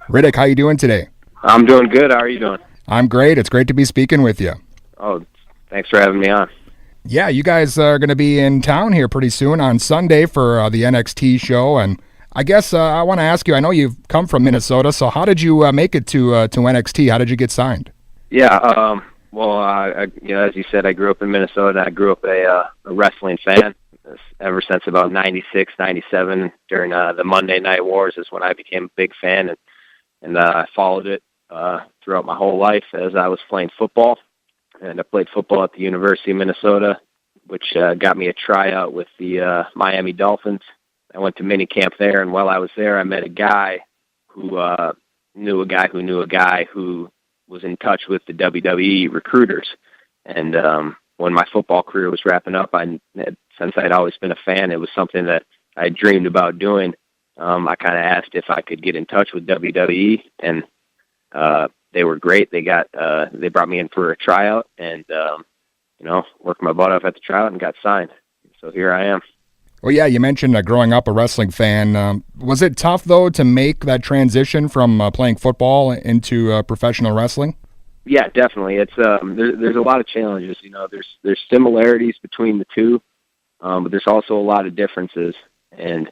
Riddick, how you doing today? I'm doing good. How are you doing? I'm great. It's great to be speaking with you. Oh, thanks for having me on. Yeah, you guys are going to be in town here pretty soon on Sunday for the NXT show, and I guess I want to ask you. I know you've come from Minnesota, so how did you make it to NXT? How did you get signed? Yeah. As you said, I grew up in Minnesota. I grew up a wrestling fan ever since about '96, '97. During the Monday Night Wars is when I became a big fan, and I followed it throughout my whole life as I was playing football. And I played football at the University of Minnesota, which got me a tryout with the Miami Dolphins. I went to minicamp there, and while I was there, I met a guy who knew a guy who knew a guy who was in touch with the WWE recruiters. And when my football career was wrapping up, since I'd always been a fan, it was something that I dreamed about doing. I kind of asked if I could get in touch with WWE, and they were great. They brought me in for a tryout, and worked my butt off at the tryout and got signed. So here I am. Well, yeah, you mentioned growing up a wrestling fan. Was it tough though to make that transition from playing football into professional wrestling? Yeah, definitely. It's there's a lot of challenges. There's similarities between the two, but there's also a lot of differences. And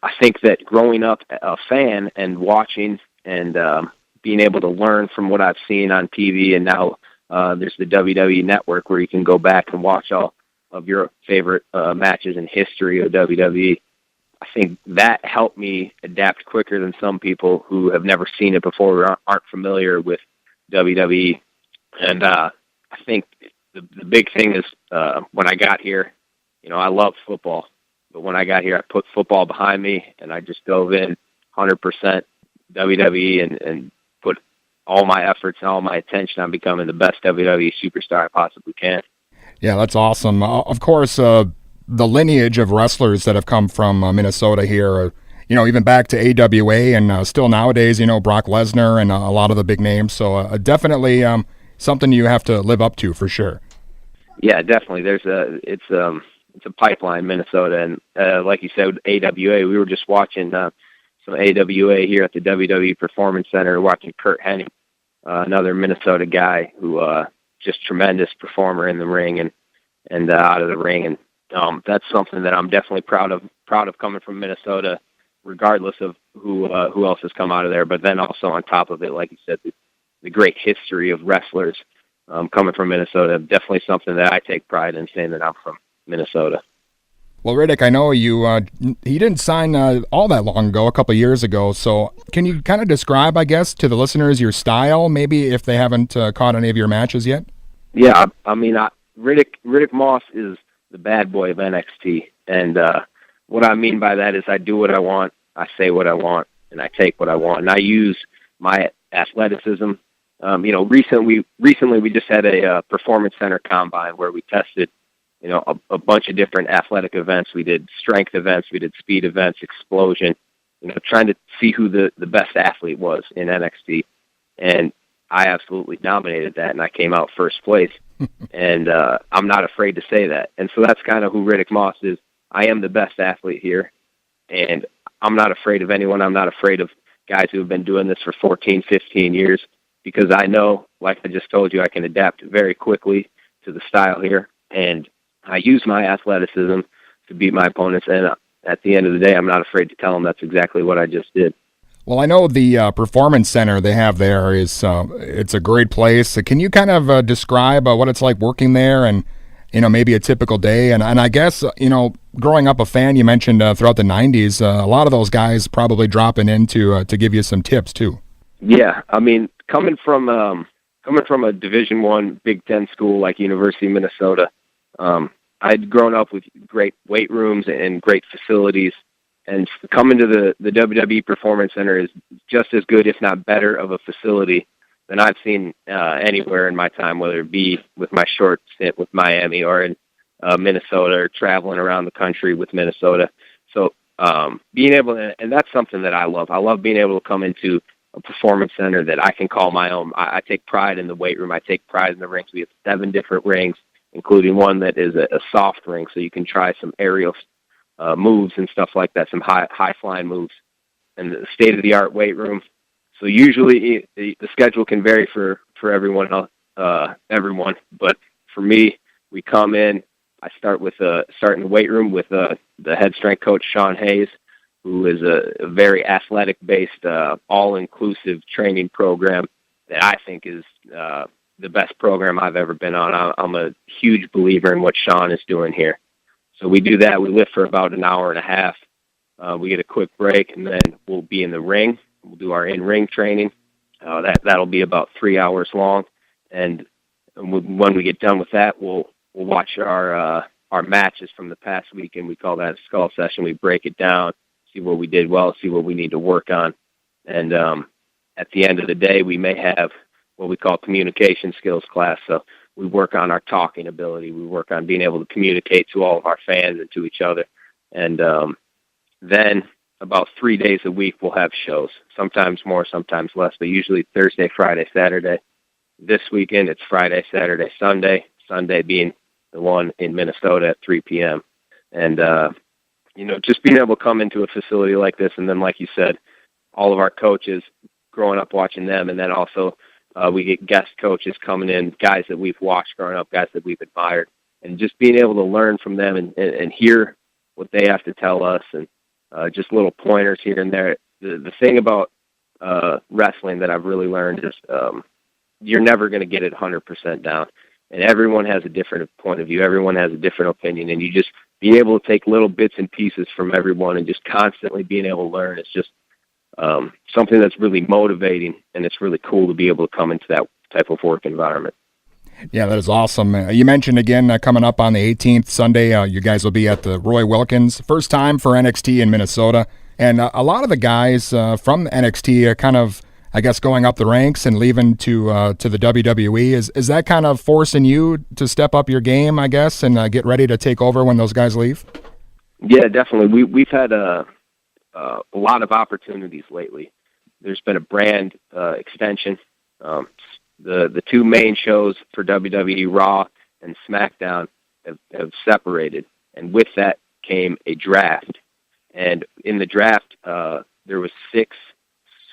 I think that growing up a fan and watching and being able to learn from what I've seen on TV, and now there's the WWE Network where you can go back and watch all of your favorite matches in history of WWE. I think that helped me adapt quicker than some people who have never seen it before or aren't familiar with WWE. And I think the big thing is when I got here, I love football. But when I got here, I put football behind me, and I just dove in 100% WWE and put all my efforts and all my attention on becoming the best WWE superstar I possibly can. Yeah, that's awesome. Of course, the lineage of wrestlers that have come from Minnesota here, even back to AWA and still nowadays, Brock Lesnar and a lot of the big names. So definitely something you have to live up to for sure. Yeah, definitely. It's a pipeline, Minnesota, and like you said, AWA. We were just watching some AWA here at the WWE Performance Center, watching Kurt Hennig, another Minnesota guy who just tremendous performer in the ring and out of the ring, and that's something that I'm definitely proud of coming from Minnesota, regardless of who else has come out of there. But then also on top of it, like you said, the great history of wrestlers coming from Minnesota, definitely something that I take pride in saying that I'm from Minnesota. Well, Riddick, I know he didn't sign all that long ago, a couple of years ago. So can you kind of describe, I guess, to the listeners your style, maybe if they haven't caught any of your matches yet? Yeah, I mean, Riddick Moss is the bad boy of NXT. And what I mean by that is I do what I want, I say what I want, and I take what I want. And I use my athleticism. Recently we just had a Performance Center combine where we tested a bunch of different athletic events. We did strength events, we did speed events, explosion, trying to see who the best athlete was in NXT. And I absolutely dominated that, and I came out first place. And I'm not afraid to say that. And so that's kind of who Riddick Moss is. I am the best athlete here, and I'm not afraid of anyone. I'm not afraid of guys who have been doing this for 14, 15 years, because I know, like I just told you, I can adapt very quickly to the style here. And I use my athleticism to beat my opponents, and at the end of the day, I'm not afraid to tell them that's exactly what I just did. Well, I know the Performance Center they have there is it's a great place. Can you kind of describe what it's like working there and, maybe a typical day? And I guess, growing up a fan, you mentioned throughout the 90s, a lot of those guys probably dropping in to give you some tips too. Yeah, I mean, coming from a Division I Big Ten school like University of Minnesota, I'd grown up with great weight rooms and great facilities, and coming to the WWE Performance Center is just as good, if not better, of a facility than I've seen anywhere in my time, whether it be with my short stint with Miami or in Minnesota or traveling around the country with Minnesota. So being able to, and that's something that I love. I love being able to come into a performance center that I can call my own. I take pride in the weight room. I take pride in the rings. We have 7 different rings, including one that is a soft ring, so you can try some aerial moves and stuff like that, some high flying moves. And the state-of-the-art weight room, So usually the schedule can vary for everyone else, everyone. But for me, we come in. I start in the weight room with the head strength coach, Sean Hayes, who is a very athletic-based, all-inclusive training program that I think is the best program I've ever been on. I'm a huge believer in what Sean is doing here. So we do that. We lift for about an hour and a half. We get a quick break, and then we'll be in the ring. We'll do our in-ring training. That'll be about 3 hours long. And when we get done with that, we'll watch our matches from the past week, and we call that a skull session. We break it down, see what we did well, see what we need to work on. And at the end of the day, we may have what we call communication skills class. So we work on our talking ability. We work on being able to communicate to all of our fans and to each other. And then about 3 days a week, we'll have shows, sometimes more, sometimes less, but usually Thursday, Friday, Saturday. This weekend, it's Friday, Saturday, Sunday being the one in Minnesota at 3 p.m. And, just being able to come into a facility like this, and then, like you said, all of our coaches, growing up watching them, and then also we get guest coaches coming in, guys that we've watched growing up, guys that we've admired, and just being able to learn from them and hear what they have to tell us, and just little pointers here and there. The thing about wrestling that I've really learned is you're never going to get it 100% down. And everyone has a different point of view. Everyone has a different opinion. And you just being able to take little bits and pieces from everyone and just constantly being able to learn. It's just something that's really motivating, and it's really cool to be able to come into that type of work environment. Yeah, that is awesome. You mentioned again coming up on the 18th, Sunday, you guys will be at the Roy Wilkins. First time for NXT in Minnesota. And a lot of the guys from NXT are kind of, I guess, going up the ranks and leaving to the WWE. Is that kind of forcing you to step up your game, I guess, and get ready to take over when those guys leave? Yeah, definitely. We've had a lot of opportunities lately. There's been a brand extension. The two main shows for WWE, Raw and SmackDown, have separated, and with that came a draft. And in the draft, there was 6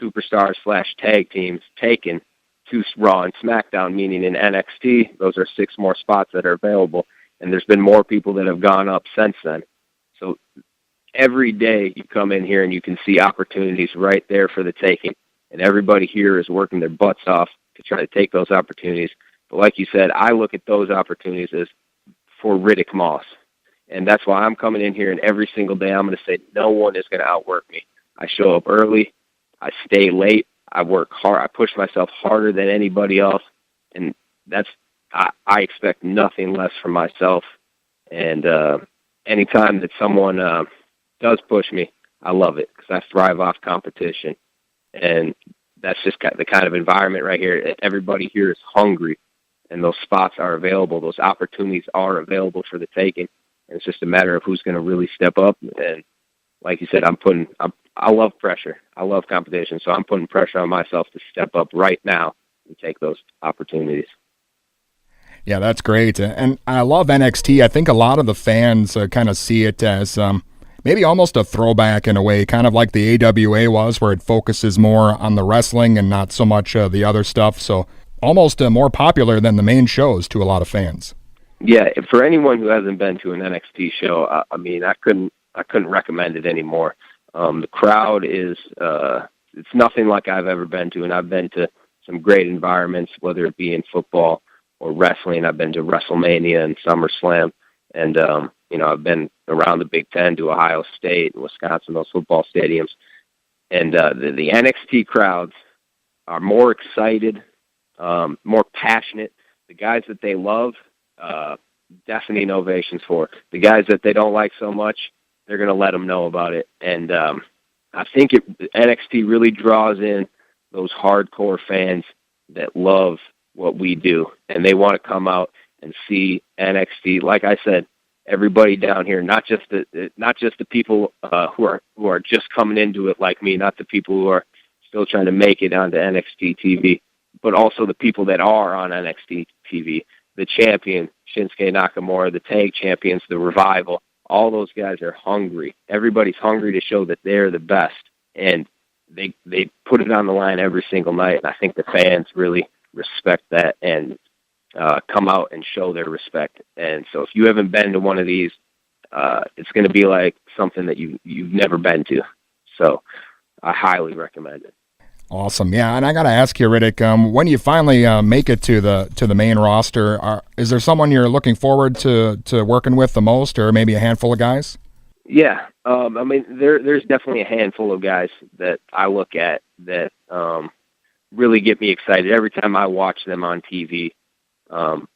superstar/tag teams taken to Raw and SmackDown, meaning in NXT, those are 6 more spots that are available, and there's been more people that have gone up since then. So every day you come in here and you can see opportunities right there for the taking, and everybody here is working their butts off to try to take those opportunities. But like you said, I look at those opportunities as for Riddick Moss, and that's why I'm coming in here, and every single day I'm going to say no one is going to outwork me. I show up early. I stay late. I work hard. I push myself harder than anybody else, and I expect nothing less from myself. And anytime that someone does push me, I love it because I thrive off competition, and that's just the kind of environment right here. Everybody here is hungry, and those spots are available. Those opportunities are available for the taking, and it's just a matter of who's going to really step up. And like you said, I love pressure. I love competition, so I'm putting pressure on myself to step up right now and take those opportunities. Yeah, that's great. And I love NXT. I think a lot of the fans kind of see it as maybe almost a throwback in a way, kind of like the AWA was, where it focuses more on the wrestling and not so much the other stuff. So almost more popular than the main shows to a lot of fans. Yeah, for anyone who hasn't been to an NXT show, I mean, I couldn't recommend it anymore. The crowd is it's nothing like I've ever been to, and I've been to some great environments, whether it be in football or wrestling. I've been to WrestleMania and SummerSlam, and I've been around the Big Ten to Ohio State and Wisconsin, those football stadiums. And the NXT crowds are more excited, more passionate. The guys that they love, deafening ovations for. The guys that they don't like so much, they're going to let them know about it. And I think NXT really draws in those hardcore fans that love what we do, and they want to come out and see NXT. Like I said, everybody down here, not just the people who are just coming into it like me, not the people who are still trying to make it onto NXT TV, but also the people that are on NXT TV, the champion, Shinsuke Nakamura, the tag champions, the Revival. All those guys are hungry. Everybody's hungry to show that they're the best. And they put it on the line every single night, and I think the fans really respect that and come out and show their respect. And so if you haven't been to one of these, it's going to be like something that you've never been to. So I highly recommend it. Awesome. Yeah, and I got to ask you, Riddick, when you finally make it to the main roster, is there someone you're looking forward to working with the most, or maybe a handful of guys? Yeah, I mean, there's definitely a handful of guys that I look at that really get me excited. Every time I watch them on TV,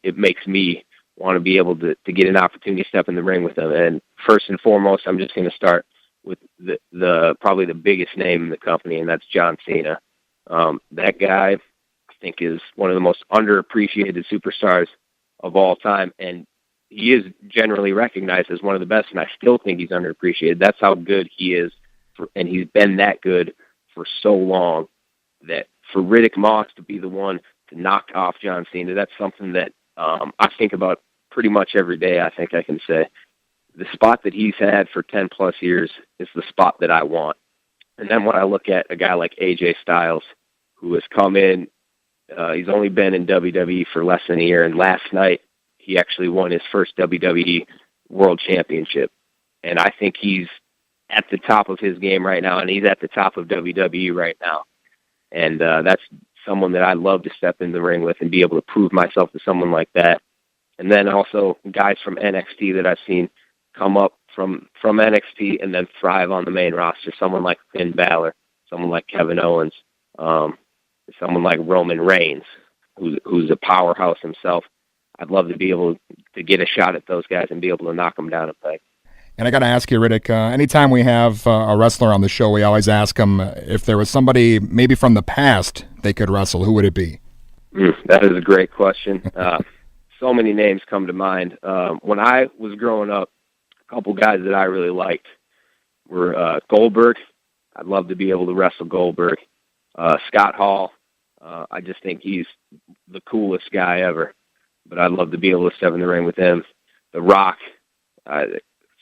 it makes me want to be able to get an opportunity to step in the ring with them. And first and foremost, I'm just going to start with the probably the biggest name in the company, and that's John Cena. That guy, I think, is one of the most underappreciated superstars of all time, and he is generally recognized as one of the best, and I still think he's underappreciated. That's how good he is, and he's been that good for so long, that for Riddick Moss to be the one to knock off John Cena, that's something that I think about pretty much every day, I think I can say. The spot that he's had for 10-plus years is the spot that I want. And then when I look at a guy like AJ Styles, who has come in, he's only been in WWE for less than a year, and last night he actually won his first WWE World Championship. And I think he's at the top of his game right now, and he's at the top of WWE right now. And that's someone that I'd love to step in the ring with and be able to prove myself to someone like that. And then also guys from NXT that I've seen come up from NXT and then thrive on the main roster. Someone like Finn Balor, someone like Kevin Owens, someone like Roman Reigns, who's a powerhouse himself. I'd love to be able to get a shot at those guys and be able to knock them down a peg. And I got to ask you, Riddick, anytime we have a wrestler on the show, we always ask them if there was somebody maybe from the past they could wrestle, who would it be? That is a great question. So many names come to mind. When I was growing up, a couple guys that I really liked were Goldberg. I'd love to be able to wrestle Goldberg. Scott Hall. I just think he's the coolest guy ever. But I'd love to be able to step in the ring with him. The Rock.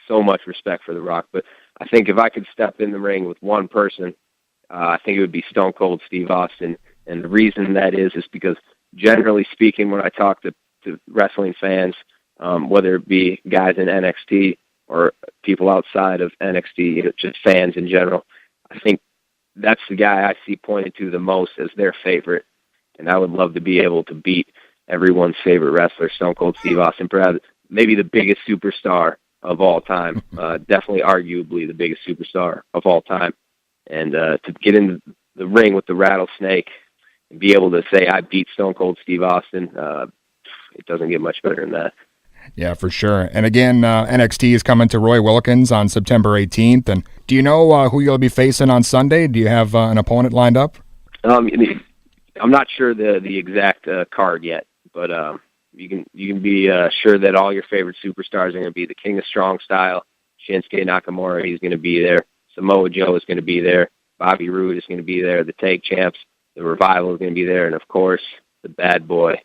So much respect for The Rock. But I think if I could step in the ring with one person, I think it would be Stone Cold Steve Austin. And the reason that is because generally speaking, when I talk to wrestling fans, whether it be guys in NXT or people outside of NXT, just fans in general, I think that's the guy I see pointed to the most as their favorite. And I would love to be able to beat everyone's favorite wrestler, Stone Cold Steve Austin, perhaps maybe the biggest superstar of all time, definitely arguably the biggest superstar of all time. And to get in the ring with the Rattlesnake and be able to say, I beat Stone Cold Steve Austin, it doesn't get much better than that. Yeah, for sure. And again, NXT is coming to Roy Wilkins on September 18th. And do you know who you'll be facing on Sunday? Do you have an opponent lined up? I'm not sure the exact card yet, but you can be sure that all your favorite superstars are going to be the King of Strong Style, Shinsuke Nakamura. He's going to be there. Samoa Joe is going to be there. Bobby Roode is going to be there. The Tag Champs, the Revival is going to be there, and of course, the bad boy,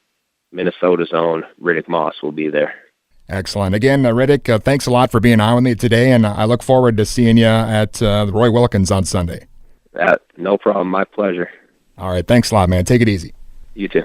Minnesota's own Riddick Moss will be there. Excellent. Again, Riddick, thanks a lot for being on with me today, and I look forward to seeing you at Roy Wilkins on Sunday. No problem. My pleasure. All right. Thanks a lot, man. Take it easy. You too.